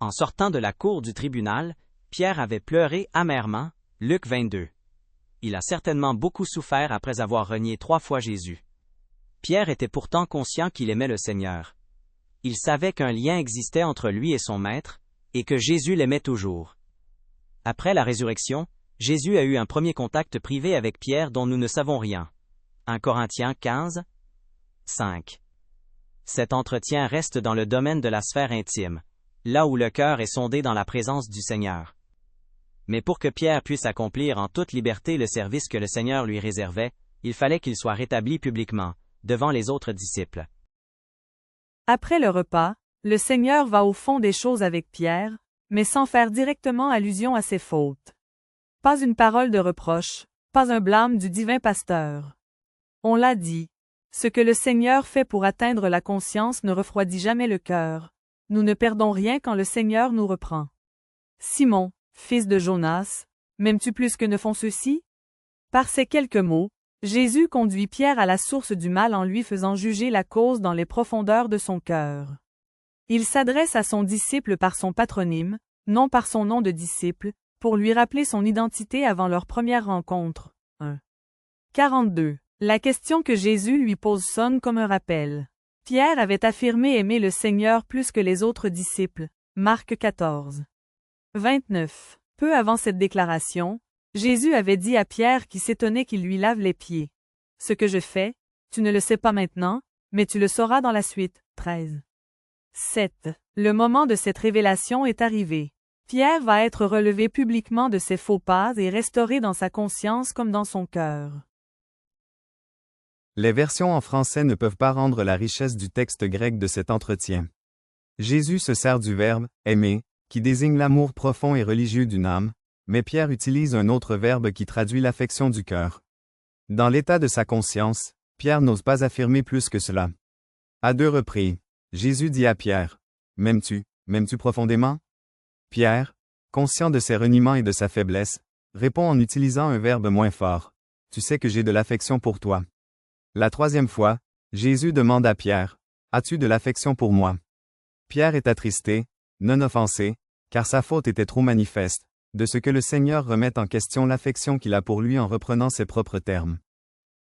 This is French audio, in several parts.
En sortant de la cour du tribunal, Pierre avait pleuré amèrement, Luc 22. Il a certainement beaucoup souffert après avoir renié 3 fois Jésus. Pierre était pourtant conscient qu'il aimait le Seigneur. Il savait qu'un lien existait entre lui et son Maître, et que Jésus l'aimait toujours. Après la résurrection, Jésus a eu un premier contact privé avec Pierre dont nous ne savons rien. 1 Corinthiens 15, 5. Cet entretien reste dans le domaine de la sphère intime, là où le cœur est sondé dans la présence du Seigneur. Mais pour que Pierre puisse accomplir en toute liberté le service que le Seigneur lui réservait, il fallait qu'il soit rétabli publiquement, devant les autres disciples. Après le repas, le Seigneur va au fond des choses avec Pierre, mais sans faire directement allusion à ses fautes. Pas une parole de reproche, pas un blâme du divin pasteur. On l'a dit, ce que le Seigneur fait pour atteindre la conscience ne refroidit jamais le cœur. Nous ne perdons rien quand le Seigneur nous reprend. Simon, fils de Jonas, m'aimes-tu plus que ne font ceux-ci? Par ces quelques mots, Jésus conduit Pierre à la source du mal en lui faisant juger la cause dans les profondeurs de son cœur. Il s'adresse à son disciple par son patronyme, non par son nom de disciple, pour lui rappeler son identité avant leur première rencontre. 1. 42. La question que Jésus lui pose sonne comme un rappel. Pierre avait affirmé aimer le Seigneur plus que les autres disciples. Marc 14. 29. Peu avant cette déclaration, Jésus avait dit à Pierre qui s'étonnait qu'il lui lave les pieds. Ce que je fais, tu ne le sais pas maintenant, mais tu le sauras dans la suite. 13. 7. Le moment de cette révélation est arrivé. Pierre va être relevé publiquement de ses faux pas et restauré dans sa conscience comme dans son cœur. Les versions en français ne peuvent pas rendre la richesse du texte grec de cet entretien. Jésus se sert du verbe « aimer », qui désigne l'amour profond et religieux d'une âme, mais Pierre utilise un autre verbe qui traduit l'affection du cœur. Dans l'état de sa conscience, Pierre n'ose pas affirmer plus que cela. À 2 reprises, Jésus dit à Pierre « M'aimes-tu, m'aimes-tu profondément ?» Pierre, conscient de ses reniements et de sa faiblesse, répond en utilisant un verbe moins fort « Tu sais que j'ai de l'affection pour toi. » La 3e fois, Jésus demande à Pierre « As-tu de l'affection pour moi ?» Pierre est attristé, non offensé, car sa faute était trop manifeste, de ce que le Seigneur remette en question l'affection qu'il a pour lui en reprenant ses propres termes.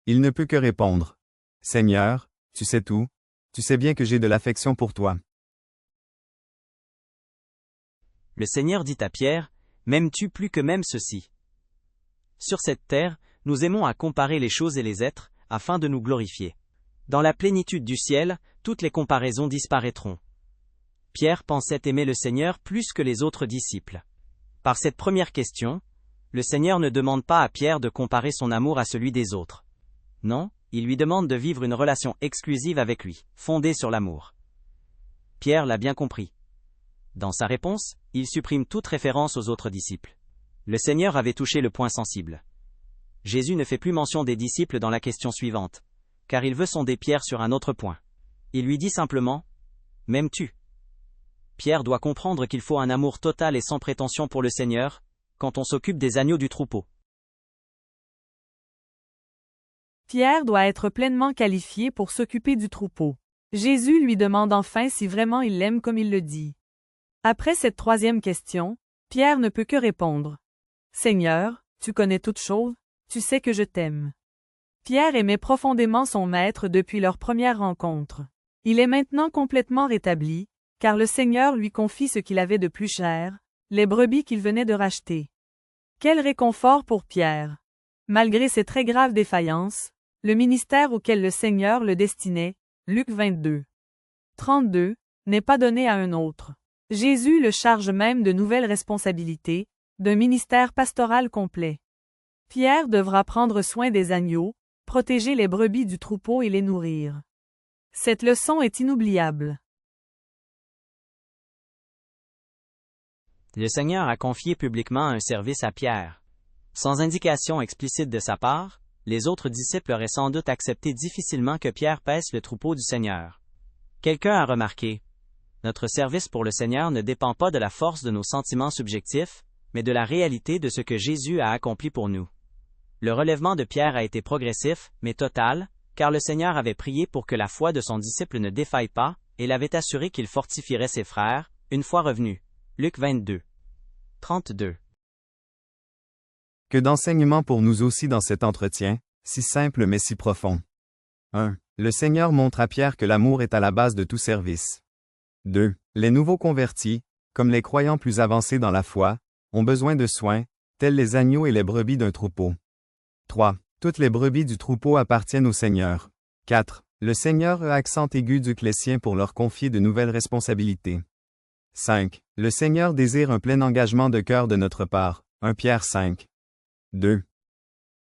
Il ne peut que répondre « Seigneur, tu sais tout, tu sais bien que j'ai de l'affection pour toi. » Le Seigneur dit à Pierre, « M'aimes-tu plus que même ceci ?» Sur cette terre, nous aimons à comparer les choses et les êtres, afin de nous glorifier. Dans la plénitude du ciel, toutes les comparaisons disparaîtront. Pierre pensait aimer le Seigneur plus que les autres disciples. Par cette première question, le Seigneur ne demande pas à Pierre de comparer son amour à celui des autres. Non, il lui demande de vivre une relation exclusive avec lui, fondée sur l'amour. Pierre l'a bien compris. Dans sa réponse, il supprime toute référence aux autres disciples. Le Seigneur avait touché le point sensible. Jésus ne fait plus mention des disciples dans la question suivante, car il veut sonder Pierre sur un autre point. Il lui dit simplement « M'aimes-tu » Pierre doit comprendre qu'il faut un amour total et sans prétention pour le Seigneur, quand on s'occupe des agneaux du troupeau. Pierre doit être pleinement qualifié pour s'occuper du troupeau. Jésus lui demande enfin si vraiment il l'aime comme il le dit. Après cette 3e question, Pierre ne peut que répondre « Seigneur, tu connais toutes choses, tu sais que je t'aime. » Pierre aimait profondément son Maître depuis leur première rencontre. Il est maintenant complètement rétabli, car le Seigneur lui confie ce qu'il avait de plus cher, les brebis qu'il venait de racheter. Quel réconfort pour Pierre! Malgré ses très graves défaillances, le ministère auquel le Seigneur le destinait, Luc 22. 32, n'est pas donné à un autre. Jésus le charge même de nouvelles responsabilités, d'un ministère pastoral complet. Pierre devra prendre soin des agneaux, protéger les brebis du troupeau et les nourrir. Cette leçon est inoubliable. Le Seigneur a confié publiquement un service à Pierre. Sans indication explicite de sa part, les autres disciples auraient sans doute accepté difficilement que Pierre paisse le troupeau du Seigneur. Quelqu'un a remarqué, « Notre service pour le Seigneur ne dépend pas de la force de nos sentiments subjectifs, mais de la réalité de ce que Jésus a accompli pour nous. » Le relèvement de Pierre a été progressif, mais total, car le Seigneur avait prié pour que la foi de son disciple ne défaille pas, et l'avait assuré qu'il fortifierait ses frères, une fois revenu. Luc 22. 32. Que d'enseignements pour nous aussi dans cet entretien, si simple mais si profond. 1. Le Seigneur montre à Pierre que l'amour est à la base de tout service. 2. Les nouveaux convertis, comme les croyants plus avancés dans la foi, ont besoin de soins, tels les agneaux et les brebis d'un troupeau. 3. Toutes les brebis du troupeau appartiennent au Seigneur. 4. Le Seigneur accent aigu du les siens pour leur confier de nouvelles responsabilités. 5. Le Seigneur désire un plein engagement de cœur de notre part. 1 Pierre 5. 2.